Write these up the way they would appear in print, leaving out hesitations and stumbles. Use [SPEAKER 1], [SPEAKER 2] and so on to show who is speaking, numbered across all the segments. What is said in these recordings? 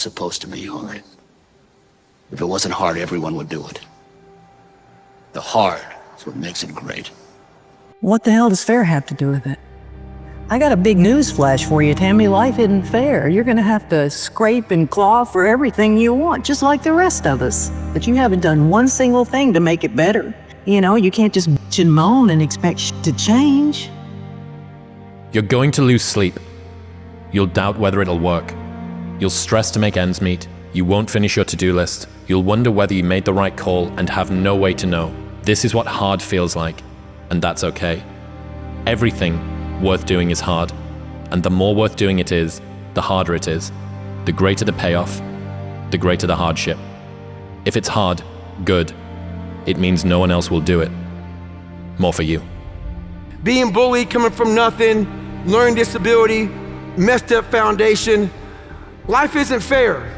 [SPEAKER 1] supposed to be hard. If it wasn't hard, everyone would do it. The hard is what makes it great.
[SPEAKER 2] What the hell does fair have to do with it? I got a big news flash for you, Tammy. Life isn't fair. You're gonna have to scrape and claw for everything you want, just like the rest of us. But you haven't done one single thing to make it better. You know, you can't just bitch and moan and expect shit to change.
[SPEAKER 3] You're going to lose sleep. You'll doubt whether it'll work. You'll stress to make ends meet. You won't finish your to-do list. You'll wonder whether you made the right call and have no way to know. This is what hard feels like, and that's okay. Everything worth doing is hard, and the more worth doing it is, the harder it is. The greater the payoff, the greater the hardship. If it's hard, good. It means no one else will do it. More for you.
[SPEAKER 4] Being bullied, coming from nothing, learning disability, messed up foundation. Life isn't fair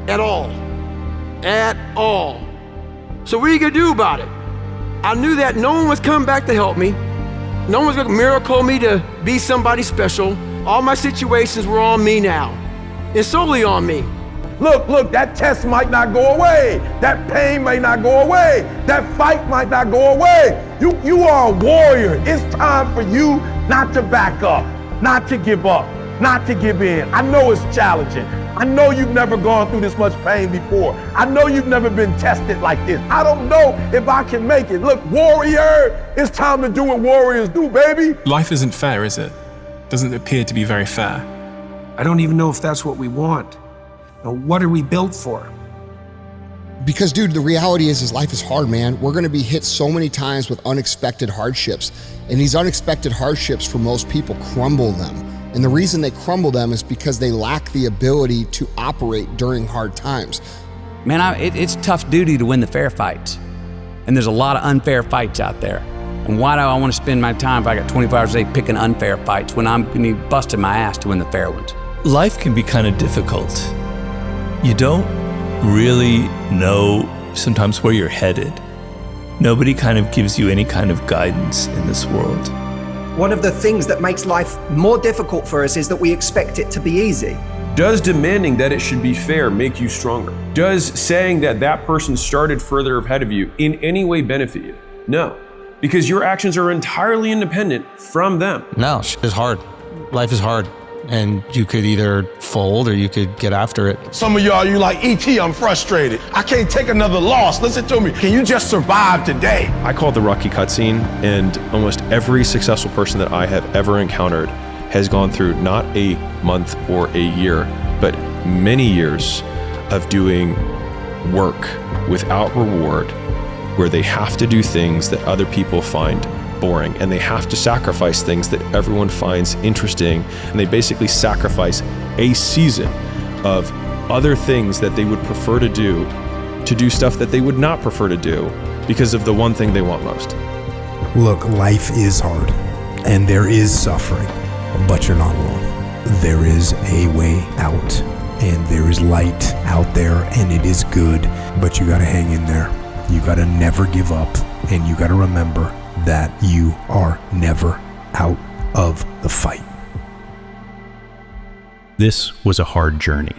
[SPEAKER 4] at all. At all. So what are you gonna do about it? I knew that no one was coming back to help me. No one's gonna miracle me to be somebody special. All my situations were on me now. It's solely on me.
[SPEAKER 5] Look, that test might not go away. That pain may not go away. That fight might not go away. You are a warrior. It's time for you not to back up, not to give up, not to give in. I know it's challenging. I know you've never gone through this much pain before. I know you've never been tested like this. I don't know if I can make it. Look, warrior, it's time to do what warriors do, baby.
[SPEAKER 6] Life isn't fair, is it? Doesn't appear to be very fair.
[SPEAKER 7] I don't even know if that's what we want. Now, what are we built for?
[SPEAKER 8] Because, dude, the reality is life is hard, man. We're gonna be hit so many times with unexpected hardships. And these unexpected hardships, for most people, crumble them. And the reason they crumble them is because they lack the ability to operate during hard times.
[SPEAKER 9] Man, it's tough duty to win the fair fights. And there's a lot of unfair fights out there. And why do I want to spend my time if I got 24 hours a day picking unfair fights when I'm gonna be busting my ass to win the fair ones?
[SPEAKER 10] Life can be kind of difficult. You don't really know sometimes where you're headed. Nobody kind of gives you any kind of guidance in this world.
[SPEAKER 11] One of the things that makes life more difficult for us is that we expect it to be easy.
[SPEAKER 12] Does demanding that it should be fair make you stronger? Does saying that that person started further ahead of you in any way benefit you? No, because your actions are entirely independent from them.
[SPEAKER 13] No, it's hard. Life is hard. And you could either fold or you could get after it.
[SPEAKER 5] Some of y'all, you like, E.T., I'm frustrated. I can't take another loss. Listen to me. Can you just survive today?
[SPEAKER 12] I call it the Rocky cutscene, and almost every successful person that I have ever encountered has gone through not a month or a year, but many years of doing work without reward, where they have to do things that other people find boring, and they have to sacrifice things that everyone finds interesting, and they basically sacrifice a season of other things that they would prefer to do stuff that they would not prefer to do because of the one thing they want most.
[SPEAKER 14] Look, life is hard, and there is suffering, but you're not alone. There is a way out, and there is light out there, and it is good, but you gotta hang in there. You gotta never give up, and you gotta remember that you are never out of the fight.
[SPEAKER 15] This was a hard journey.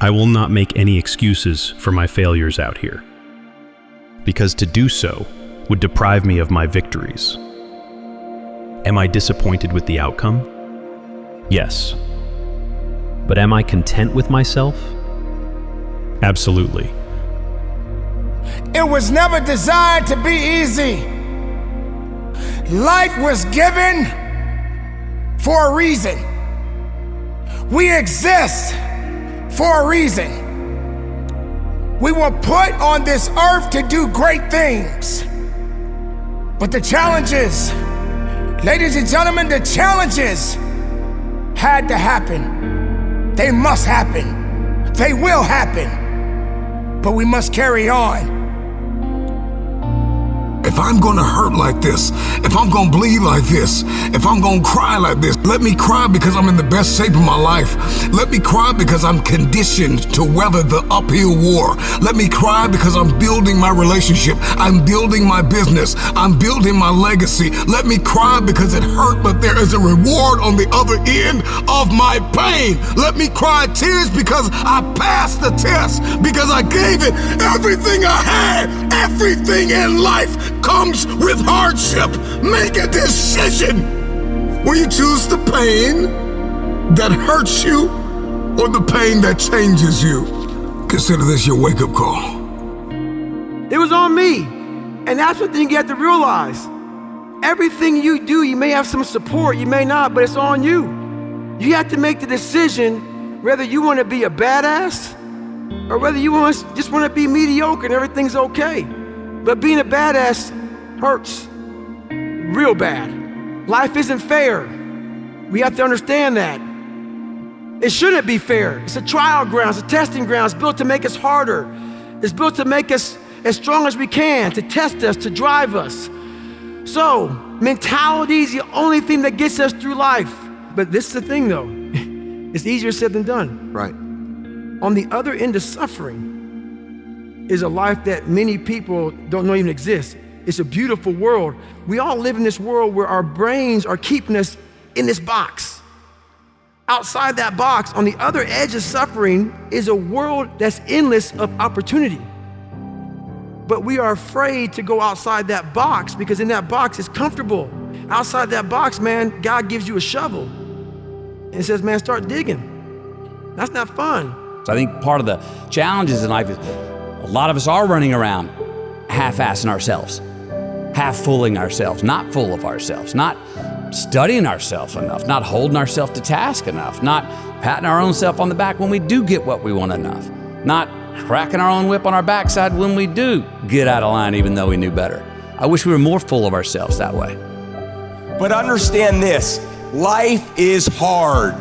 [SPEAKER 15] I will not make any excuses for my failures out here, because to do so would deprive me of my victories. Am I disappointed with the outcome? Yes. But am I content with myself? Absolutely.
[SPEAKER 16] It was never designed to be easy. Life was given for a reason. We exist for a reason. We were put on this earth to do great things. But the challenges, ladies and gentlemen, the challenges had to happen. They must happen. They will happen. But we must carry on.
[SPEAKER 17] If
[SPEAKER 16] if I'm gonna hurt like this, if I'm gonna bleed like this, if I'm gonna cry like this, let me cry because I'm in the best shape of my life. Let me cry because I'm conditioned to weather the uphill war. Let me cry because I'm building my relationship. I'm building my business. I'm building my legacy. Let me cry because it hurt, but there is a reward on the other end of my pain. Let me cry tears because I passed the test, because I gave it everything I had. Everything in life comes with hardship. Make a decision. Will you choose the pain that hurts you or the pain that changes you? Consider this your wake-up call.
[SPEAKER 4] It was on me. And that's the thing you have to realize. Everything you do, you may have some support, you may not, but it's on you. You have to make the decision whether you want to be a badass or whether you just want to be mediocre and everything's okay. But being a badass hurts real bad. Life isn't fair. We have to understand that. It shouldn't be fair. It's a trial ground, it's a testing ground. It's built to make us harder. It's built to make us as strong as we can, to test us, to drive us. So, mentality is the only thing that gets us through life. But this is the thing though, it's easier said than done. Right. On the other end of suffering is a life that many people don't know even exists. It's a beautiful world. We all live in this world where our brains are keeping us in this box. Outside that box, on the other edge of suffering, is a world that's endless of opportunity. But we are afraid to go outside that box because in that box it's comfortable. Outside that box, man, God gives you a shovel and says, man, start digging. That's not fun.
[SPEAKER 9] So I think part of the challenges in life is a lot of us are running around half-assing ourselves, half-fooling ourselves, not full of ourselves, not studying ourselves enough, not holding ourselves to task enough, not patting our own self on the back when we do get what we want enough, not cracking our own whip on our backside when we do get out of line even though we knew better. I wish we were more full of ourselves that way.
[SPEAKER 17] But understand this, life is hard.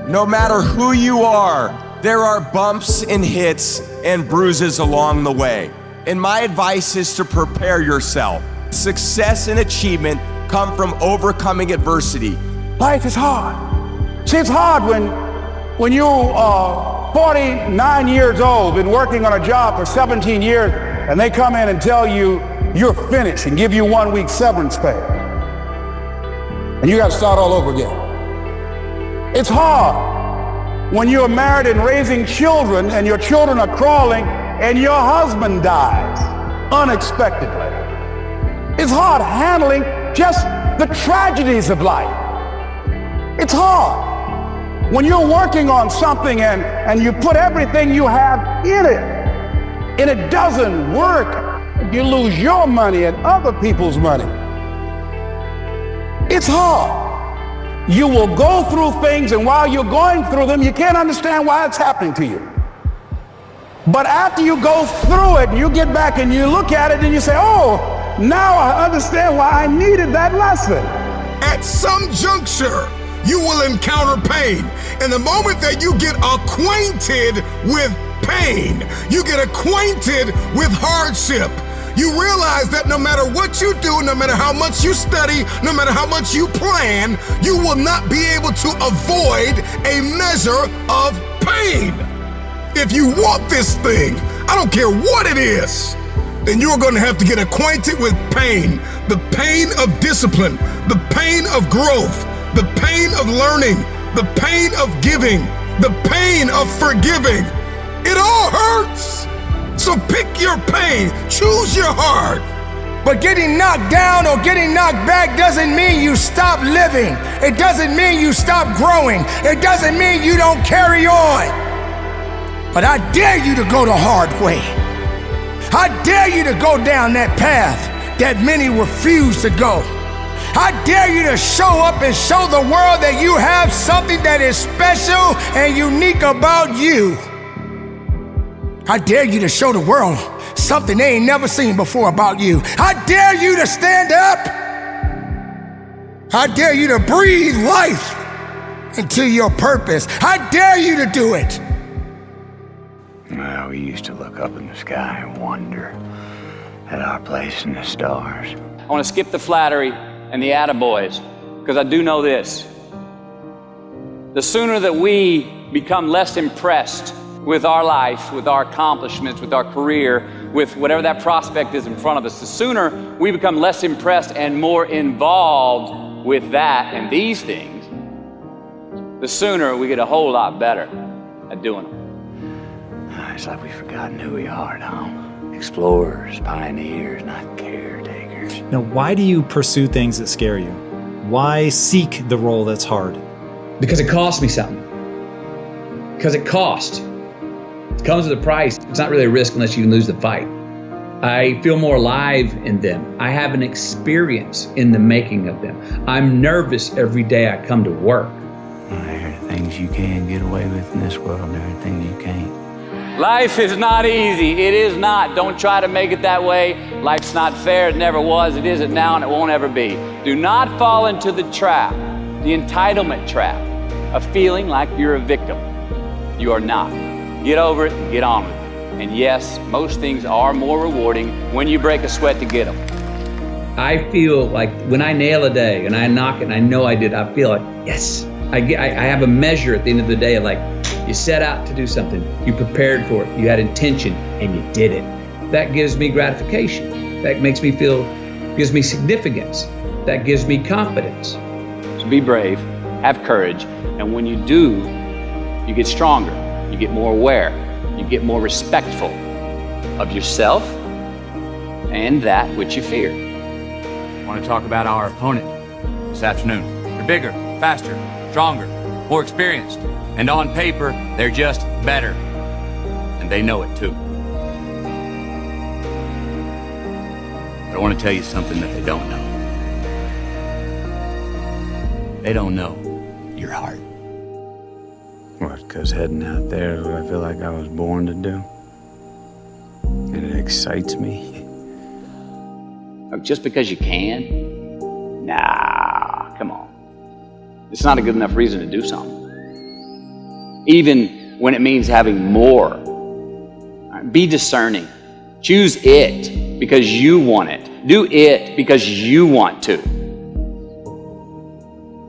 [SPEAKER 17] No matter who you are, there are bumps and hits and bruises along the way. And my advice is to prepare yourself. Success and achievement come from overcoming adversity.
[SPEAKER 16] Life is hard. See, it's hard when you're 49 years old, been working on a job for 17 years, and they come in and tell you you're finished and give you 1 week severance pay. And you got to start all over again. It's hard when you're married and raising children and your children are crawling and your husband dies unexpectedly. It's hard handling just the tragedies of life. It's hard when you're working on something and you put everything you have in it and it doesn't work. You lose your money and other people's money. It's hard. You will go through things, and while you're going through them, you can't understand why it's happening to you. But after you go through it, you get back and you look at it and you say, oh, now I understand why I needed that lesson.
[SPEAKER 18] At some juncture, you will encounter pain. And the moment that you get acquainted with pain, you get acquainted with hardship, you realize that no matter what you do, no matter how much you study, no matter how much you plan, you will not be able to avoid a measure of pain. If you want this thing, I don't care what it is, then you're going to have to get acquainted with pain. The pain of discipline, the pain of growth, the pain of learning, the pain of giving, the pain of forgiving. It all hurts. So pick your pain, choose your heart.
[SPEAKER 16] But getting knocked down or getting knocked back doesn't mean you stop living. It doesn't mean you stop growing. It doesn't mean you don't carry on. But I dare you to go the hard way. I dare you to go down that path that many refuse to go. I dare you to show up and show the world that you have something that is special and unique about you. I dare you to show the world something they ain't never seen before about you. I dare you to stand up. I dare you to breathe life into your purpose. I dare you to do it.
[SPEAKER 19] Well, we used to look up in the sky and wonder at our place in the stars.
[SPEAKER 20] I want to skip the flattery and the attaboys, because I do know this. The sooner that we become less impressed with our life, with our accomplishments, with our career, with whatever that prospect is in front of us, the sooner we become less impressed and more involved with that and these things, the sooner we get a whole lot better at doing them.
[SPEAKER 19] It's like we've forgotten who we are now. Explorers, pioneers, not caretakers.
[SPEAKER 21] Now, why do you pursue things that scare you? Why seek the role that's hard?
[SPEAKER 9] Because it costs me something. Because it costs. It comes with a price. It's not really a risk unless you can lose the fight. I feel more alive in them. I have an experience in the making of them. I'm nervous every day I come to work.
[SPEAKER 19] There are things you can get away with in this world, and there are things you can't.
[SPEAKER 20] Life is not easy. It is not. Don't try to make it that way. Life's not fair. It never was. It isn't now, and it won't ever be. Do not fall into the trap, the entitlement trap, of feeling like you're a victim. You are not. Get over it and get on with it. And yes, most things are more rewarding when you break a sweat to get them.
[SPEAKER 9] I feel like when I nail a day and I knock it and I know I did, I feel like, yes. I have a measure at the end of the day of like, you set out to do something, you prepared for it, you had intention, and you did it. That gives me gratification. That makes me feel, gives me significance. That gives me confidence.
[SPEAKER 20] So be brave, have courage, and when you do, you get stronger, you get more aware, you get more respectful of yourself and that which you fear.
[SPEAKER 22] I want to talk about our opponent this afternoon. They're bigger, faster, stronger, more experienced. And on paper, they're just better. And they know it too. But I want to tell you something that they don't know. They don't know your heart.
[SPEAKER 19] What, because heading out there is what I feel like I was born to do? And it excites me.
[SPEAKER 20] Just because you can? Nah, come on. It's not a good enough reason to do something. Even when it means having more. Be discerning. Choose it because you want it. Do it because you want to.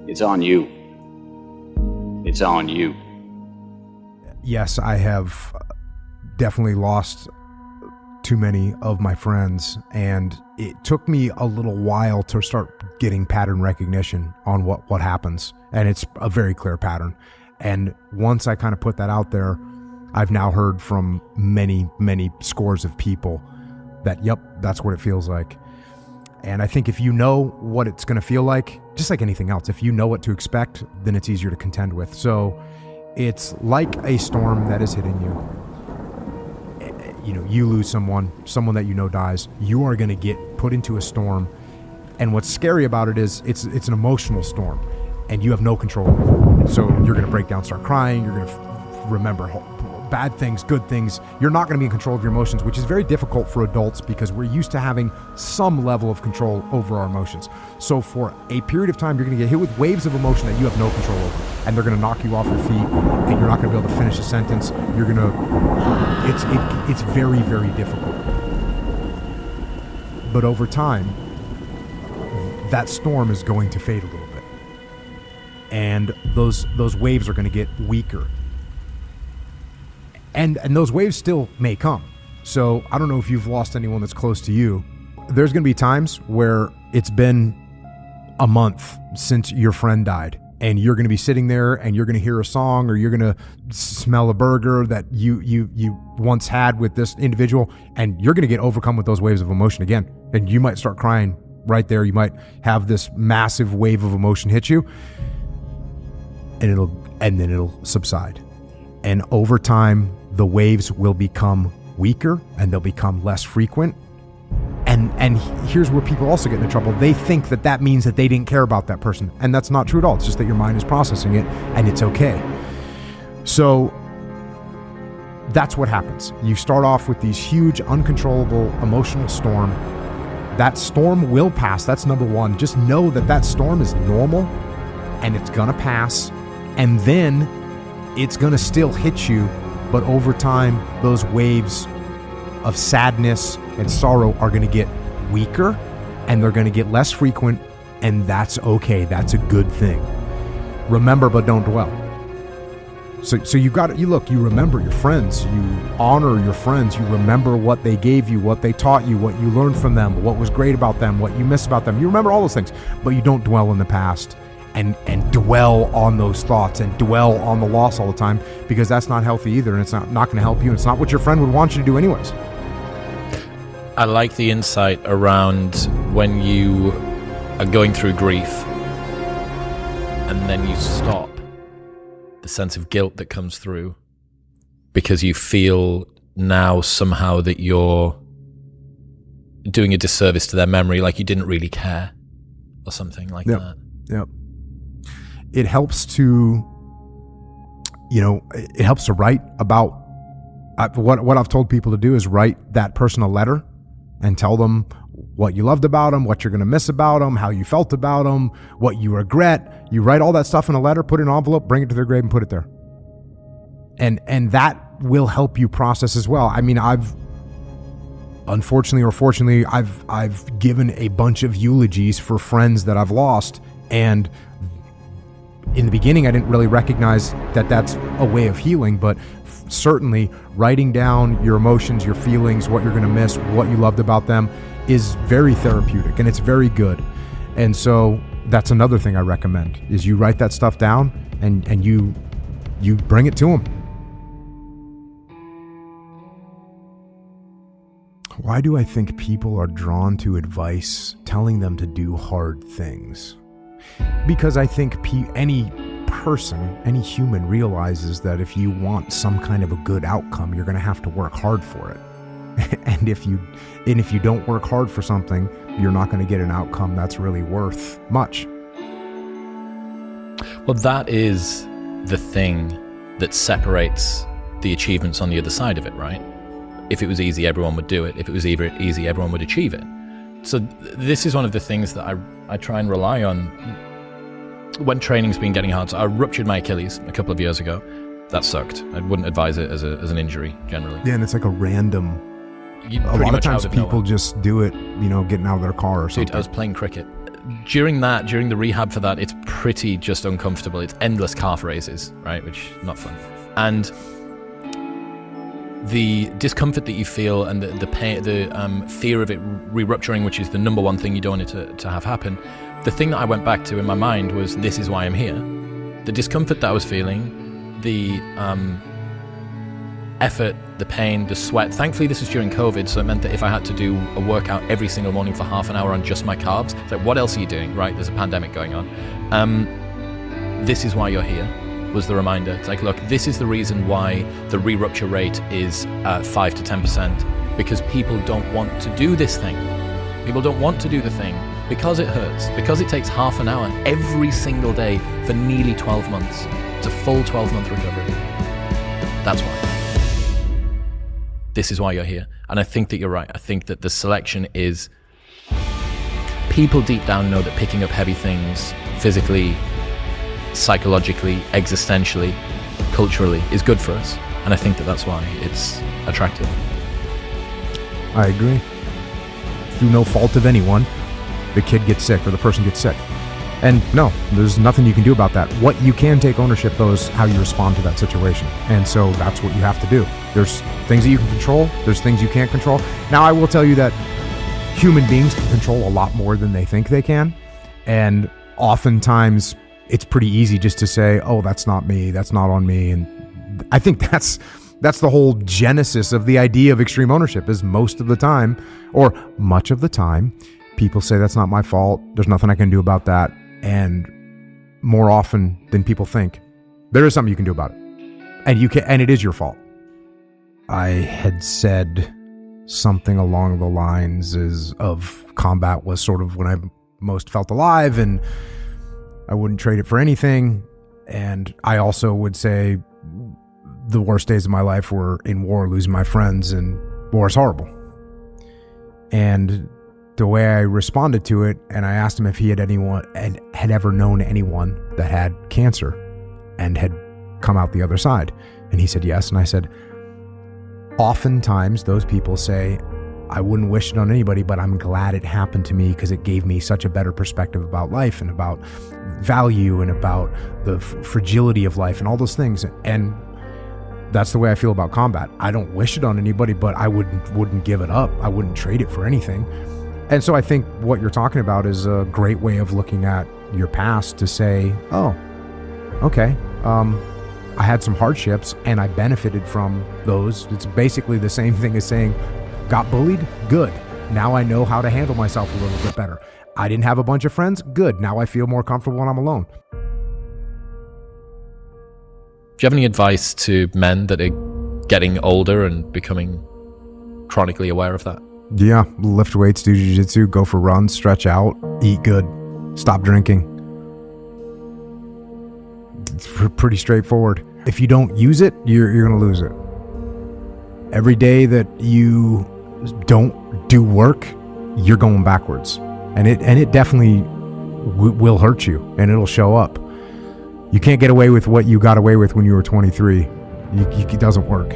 [SPEAKER 20] It's on you. It's on you.
[SPEAKER 14] Yes, I have definitely lost too many of my friends, and it took me a little while to start getting pattern recognition on what happens, and it's a very clear pattern. And once I kind of put that out there, I've now heard from many, many scores of people that, yep, that's what it feels like. And I think if you know what it's going to feel like, just like anything else, if you know what to expect, then it's easier to contend with. So it's like a storm that is hitting you. You know, you lose someone that you know dies, you are going to get put into a storm. And what's scary about it is it's an emotional storm, and you have no control over it. So you're going to break down, start crying, you're going to remember bad things, good things. You're not going to be in control of your emotions, which is very difficult for adults because we're used to having some level of control over our emotions. So for a period of time, you're going to get hit with waves of emotion that you have no control over, and they're going to knock you off your feet, and you're not going to be able to finish a sentence. You're going to, it's very, very difficult. But over time, that storm is going to fade a little bit, and those waves are going to get weaker. And those waves still may come. So I don't know if you've lost anyone that's close to you. There's going to be times where it's been a month since your friend died, and you're going to be sitting there and you're going to hear a song, or you're going to smell a burger that you once had with this individual, and you're going to get overcome with those waves of emotion again. And you might start crying right there. You might have this massive wave of emotion hit you, and then it'll subside. And over time, the waves will become weaker and they'll become less frequent. And here's where people also get into trouble. They think that means that they didn't care about that person. And that's not true at all. It's just that your mind is processing it, and it's okay. So that's what happens. You start off with these huge, uncontrollable emotional storm. That storm will pass. That's number one. Just know that storm is normal, and it's gonna pass. And then it's going to still hit you, but over time, those waves of sadness, and sorrow are going to get weaker, and they're going to get less frequent, and that's okay. That's a good thing. Remember, but don't dwell. So you remember your friends, you honor your friends, you remember what they gave you, what they taught you, what you learned from them, what was great about them, what you miss about them. You remember all those things, but you don't dwell in the past and dwell on those thoughts and dwell on the loss all the time, because that's not healthy either, and it's not going to help you, and it's not what your friend would want you to do anyways.
[SPEAKER 3] I like the insight around when you are going through grief and then you stop, the sense of guilt that comes through because you feel now somehow that you're doing a disservice to their memory, like you didn't really care or something like that.
[SPEAKER 14] Yep. It helps to, it helps to write about what I've told people to do is write that person a letter and tell them what you loved about them, what you're going to miss about them, how you felt about them, what you regret. You write all that stuff in a letter, put it in an envelope, bring it to their grave and put it there. And that will help you process as well. I mean, I've unfortunately or fortunately, I've given a bunch of eulogies for friends that I've lost, and in the beginning I didn't really recognize that that's a way of healing, but certainly writing down your emotions, your feelings, what you're going to miss, what you loved about them is very therapeutic, and it's very good. And so that's another thing I recommend, is you write that stuff down and you bring it to them. Why do I think people are drawn to advice telling them to do hard things? Because I think any person, any human realizes that if you want some kind of a good outcome, you're going to have to work hard for it. And if you don't work hard for something, you're not going to get an outcome that's really worth much.
[SPEAKER 3] Well, that is the thing that separates the achievements on the other side of it, right? If it was easy, everyone would do it. If it was easy, everyone would achieve it. So this is one of the things that I try and rely on when training's been getting hard. So I ruptured my Achilles a couple of years ago. That sucked. I wouldn't advise it as an injury generally.
[SPEAKER 14] Yeah, and it's like a random... A lot of times people just do it, getting out of their car or something.
[SPEAKER 3] Dude, I was playing cricket. During the rehab for that, it's pretty just uncomfortable. It's endless calf raises, right? Which is not fun. And the discomfort that you feel and the pain, the fear of it re-rupturing, which is the number one thing you don't want it to have happen. The thing that I went back to in my mind was, this is why I'm here. The discomfort that I was feeling, the effort, the pain, the sweat. Thankfully, this was during COVID, so it meant that if I had to do a workout every single morning for half an hour on just my carbs, it's like, what else are you doing, right? There's a pandemic going on. This is why you're here, was the reminder. It's like, look, this is the reason why the re-rupture rate is 5 to 10%, because people don't want to do this thing. People don't want to do the thing because it hurts, because it takes half an hour every single day for nearly 12 months. It's a full 12-month recovery. That's why. This is why you're here. And I think that you're right. I think that the selection is, people deep down know that picking up heavy things physically, psychologically, existentially, culturally is good for us. And I think that that's why it's attractive.
[SPEAKER 14] I agree. Through no fault of anyone, the kid gets sick or the person gets sick. And no, there's nothing you can do about that. What you can take ownership of is how you respond to that situation. And so that's what you have to do. There's things that you can control. There's things you can't control. Now, I will tell you that human beings can control a lot more than they think they can. And oftentimes it's pretty easy just to say, oh, that's not me. That's not on me. And I think that's the whole genesis of the idea of extreme ownership, is most of the time, or much of the time, people say that's not my fault. There's nothing I can do about that. And more often than people think, there is something you can do about it. And it is your fault. I had said something along the lines of combat was sort of when I most felt alive, and I wouldn't trade it for anything. And I also would say the worst days of my life were in war, losing my friends, and war is horrible. And the way I responded to it, and I asked him if he had ever known anyone that had cancer and had come out the other side. And he said yes. And I said, oftentimes those people say, I wouldn't wish it on anybody, but I'm glad it happened to me because it gave me such a better perspective about life and about value and about the fragility of life and all those things. And that's the way I feel about combat. I don't wish it on anybody, but I wouldn't give it up. I wouldn't trade it for anything. And so I think what you're talking about is a great way of looking at your past to say, oh, okay, I had some hardships and I benefited from those. It's basically the same thing as saying, got bullied? Good. Now I know how to handle myself a little bit better. I didn't have a bunch of friends? Good. Now I feel more comfortable when I'm alone.
[SPEAKER 3] Do you have any advice to men that are getting older and becoming chronically aware of that?
[SPEAKER 14] Yeah, lift weights, do jiu-jitsu, go for runs, stretch out, eat good, stop drinking. It's pretty straightforward. If you don't use it, you're going to lose it. Every day that you don't do work, you're going backwards. And it definitely will hurt you, and it'll show up. You can't get away with what you got away with when you were 23. It doesn't work.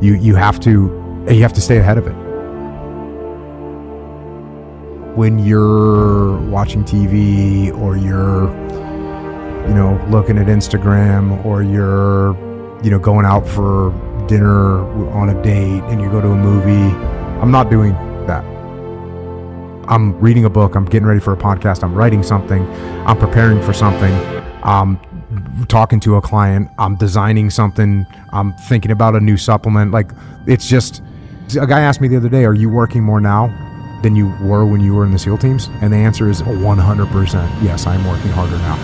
[SPEAKER 14] You have to stay ahead of it. When you're watching TV or you're, looking at Instagram or you're, going out for dinner on a date and you go to a movie, I'm not doing that. I'm reading a book. I'm getting ready for a podcast. I'm writing something. I'm preparing for something. I'm talking to a client. I'm designing something. I'm thinking about a new supplement. Like, it's just, a guy asked me the other day, are you working more now than you were when you were in the SEAL teams? And the answer is 100%. Yes, I'm working harder now.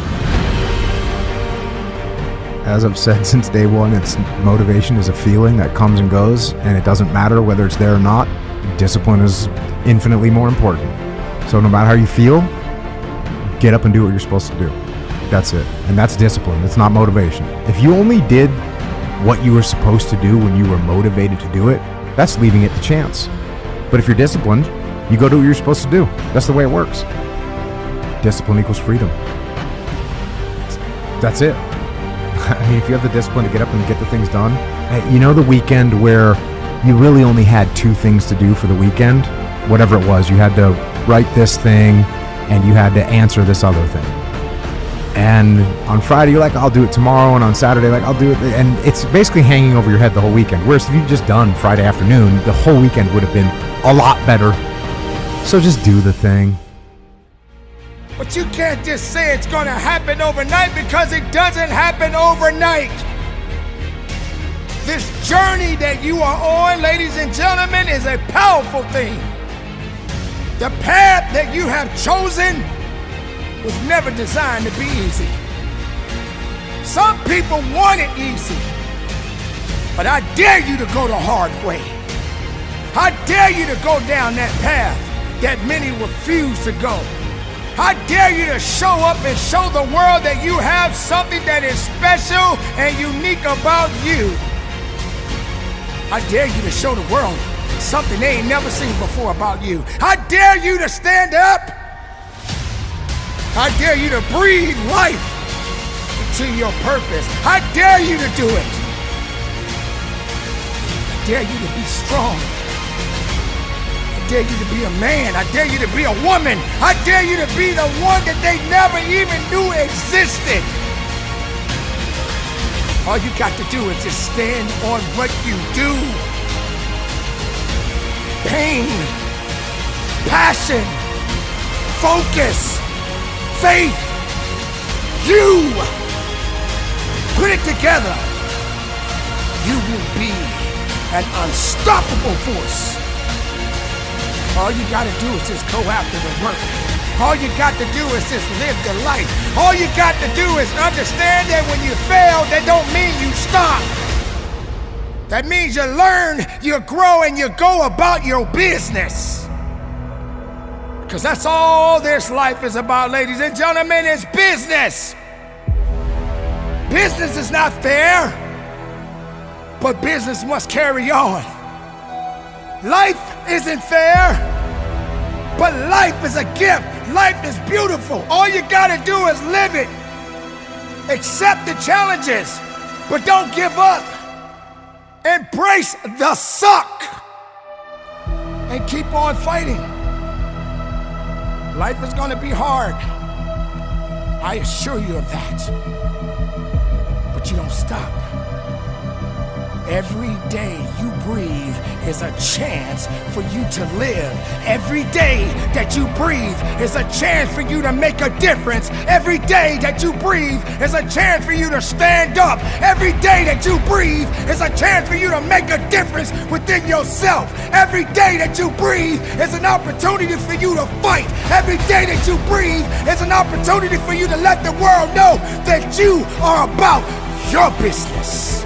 [SPEAKER 14] As I've said since day one, motivation is a feeling that comes and goes, and it doesn't matter whether it's there or not. Discipline is infinitely more important. So no matter how you feel, get up and do what you're supposed to do. That's it. And that's discipline. It's not motivation. If you only did what you were supposed to do when you were motivated to do it, that's leaving it to chance. But if you're disciplined, you go do what you're supposed to do. That's the way it works. Discipline equals freedom. That's it. I mean, if you have the discipline to get up and get the things done, the weekend where you really only had 2 things to do for the weekend, whatever it was, you had to write this thing and you had to answer this other thing. And on Friday, you're like, I'll do it tomorrow. And on Saturday, like, I'll do it. And it's basically hanging over your head the whole weekend. Whereas if you'd just done Friday afternoon, the whole weekend would have been a lot better. So just do the thing.
[SPEAKER 16] But you can't just say it's gonna happen overnight, because it doesn't happen overnight. This journey that you are on, ladies and gentlemen, is a powerful thing. The path that you have chosen was never designed to be easy. Some people want it easy, but I dare you to go the hard way. I dare you to go down that path that many refuse to go. I dare you to show up and show the world that you have something that is special and unique about you. I dare you to show the world something they ain't never seen before about you. I dare you to stand up. I dare you to breathe life into your purpose. I dare you to do it. I dare you to be strong. I dare you to be a man. I dare you to be a woman. I dare you to be the one that they never even knew existed. All you got to do is just stand on what you do. Pain, passion, focus, faith. You put it together. You will be an unstoppable force. All you gotta do is just go after the work. All you got to do is just live the life. All you got to do is understand that when you fail, that don't mean you stop. That means you learn, you grow, and you go about your business. Because that's all this life is about, ladies and gentlemen, is business. Business is not fair, but business must carry on. Life isn't fair, but life is a gift. Life is beautiful. All you gotta do is live it. Accept the challenges, but don't give up. Embrace the suck and keep on fighting. Life is gonna be hard. I assure you of that. But you don't stop. Every day you breathe is a chance for you to live. Every day that you breathe is a chance for you to make a difference. Every day that you breathe is a chance for you to stand up. Every day that you breathe is a chance for you to make a difference within yourself. Every day that you breathe is an opportunity for you to fight. Every day that you breathe is an opportunity for you to let the world know that you are about your business.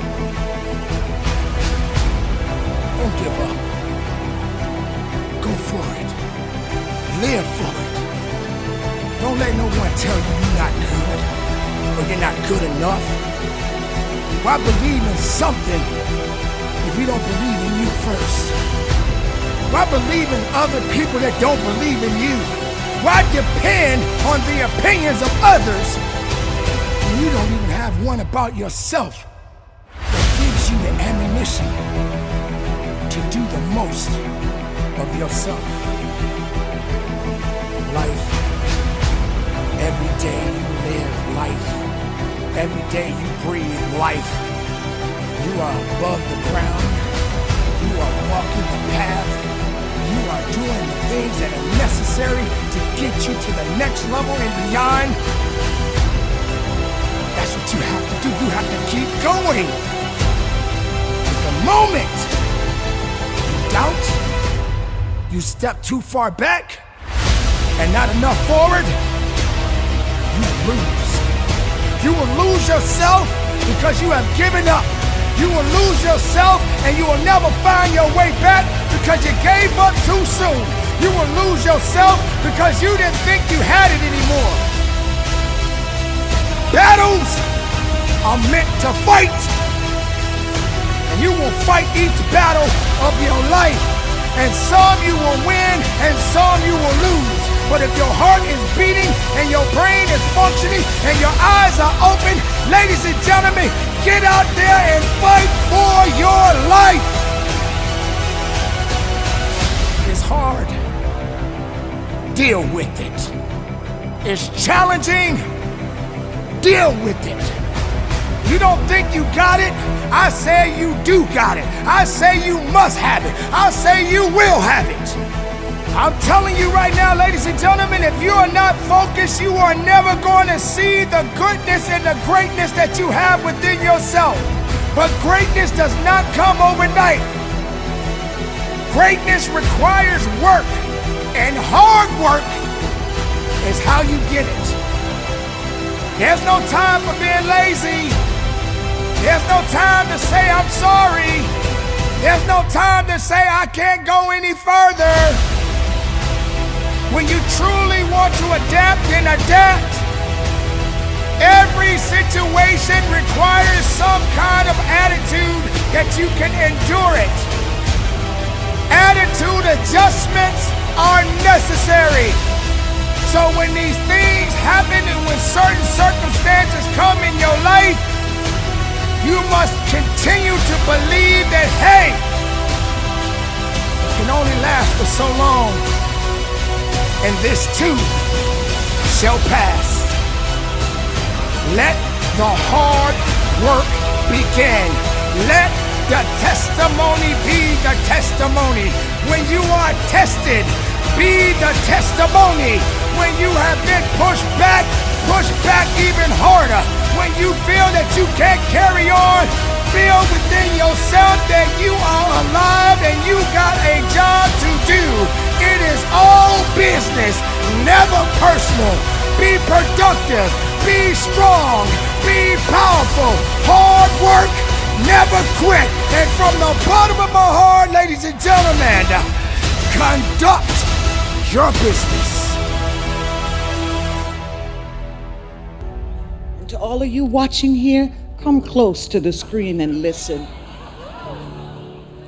[SPEAKER 16] Don't give up. Go for it. Live for it. Don't let no one tell you you're not good or you're not good enough. Why believe in something if you don't believe in you first? Why believe in other people that don't believe in you? Why depend on the opinions of others when you don't even have one about yourself that gives you the ammunition to do the most of yourself? Life. Every day you live life. Every day you breathe life. You are above the ground. You are walking the path. You are doing the things that are necessary to get you to the next level and beyond. That's what you have to do. You have to keep going. The moment doubt, you step too far back and not enough forward, you lose. You will lose yourself because you have given up. You will lose yourself and you will never find your way back because you gave up too soon. You will lose yourself because you didn't think you had it anymore. Battles are meant to fight. And you will fight each battle of your life. And some you will win and some you will lose. But if your heart is beating and your brain is functioning and your eyes are open, ladies and gentlemen, get out there and fight for your life. It's hard. Deal with it. It's challenging. Deal with it. You don't think you got it? I say you do got it. I say you must have it. I say you will have it. I'm telling you right now, ladies and gentlemen, if you are not focused, you are never going to see the goodness and the greatness that you have within yourself. But greatness does not come overnight. Greatness requires work, and hard work is how you get it. There's no time for being lazy. There's no time to say I'm sorry. There's no time to say I can't go any further. When you truly want to adapt, then adapt. Every situation requires some kind of attitude that you can endure it. Attitude adjustments are necessary. So when these things happen and when certain circumstances come in your life, you must continue to believe that, hey, it can only last for so long. And this too shall pass. Let the hard work begin. Let the testimony be the testimony. When you are tested, be the testimony. When you have been pushed back even harder. When you feel that you can't carry on, feel within yourself that you are alive and you got a job to do. It is all business, never personal. Be productive, be strong, be powerful. Hard work, never quit. And from the bottom of my heart, ladies and gentlemen, conduct your business.
[SPEAKER 1] To all of you watching here, come close to the screen and listen.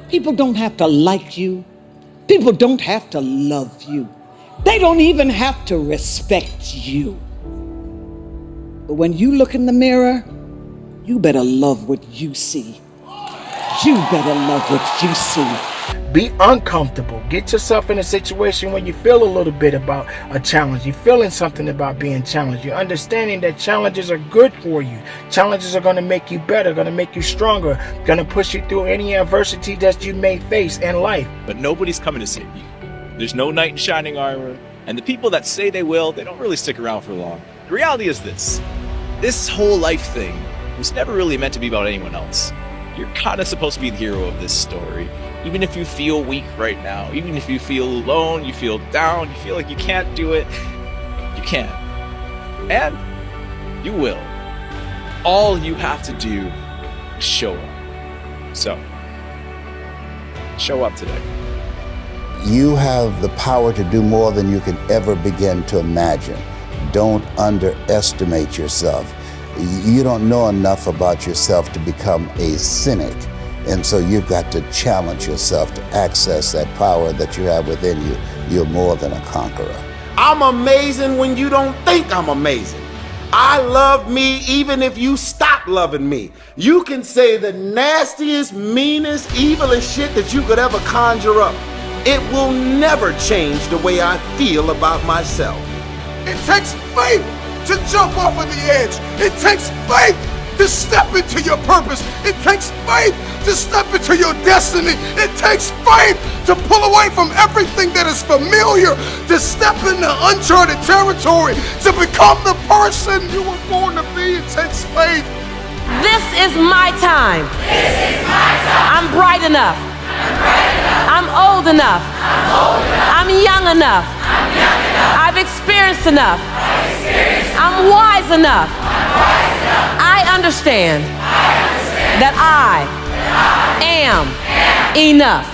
[SPEAKER 1] People don't have to like you. People don't have to love you. They don't even have to respect you. But when you look in the mirror, you better love what you see. you better love what you see.
[SPEAKER 2] Be uncomfortable. Get yourself in a situation when you feel a little bit about a challenge. You're feeling something about being challenged. You're understanding that challenges are good for you. Challenges are going to make you better, going to make you stronger, going to push you through any adversity that you may face in life.
[SPEAKER 6] But nobody's coming to save you. There's no knight in shining armor. And the people that say they will, they don't really stick around for long. The reality is this whole life thing was never really meant to be about anyone else. You're kind of supposed to be the hero of this story. Even if you feel weak right now, even if you feel alone, you feel down, you feel like you can't do it, you can. And you will. All you have to do is show up. So, show up today.
[SPEAKER 23] You have the power to do more than you can ever begin to imagine. Don't underestimate yourself. You don't know enough about yourself to become a cynic. And so you've got to challenge yourself to access that power that you have within you. You're more than a conqueror.
[SPEAKER 24] I'm amazing when you don't think I'm amazing. I love me even if you stop loving me. You can say the nastiest, meanest, evilest shit that you could ever conjure up. It will never change the way I feel about myself.
[SPEAKER 18] It takes faith to jump off of the edge. It takes faith to step into your purpose. It takes faith to step into your destiny. It takes faith to pull away from everything that is familiar, to step into uncharted territory, to become the person you were born to be. It takes faith.
[SPEAKER 25] This is my time.
[SPEAKER 18] This is my time.
[SPEAKER 25] I'm bright enough. I'm old enough. I'm young enough. I've experienced enough. I'm wise enough. I understand that I am enough.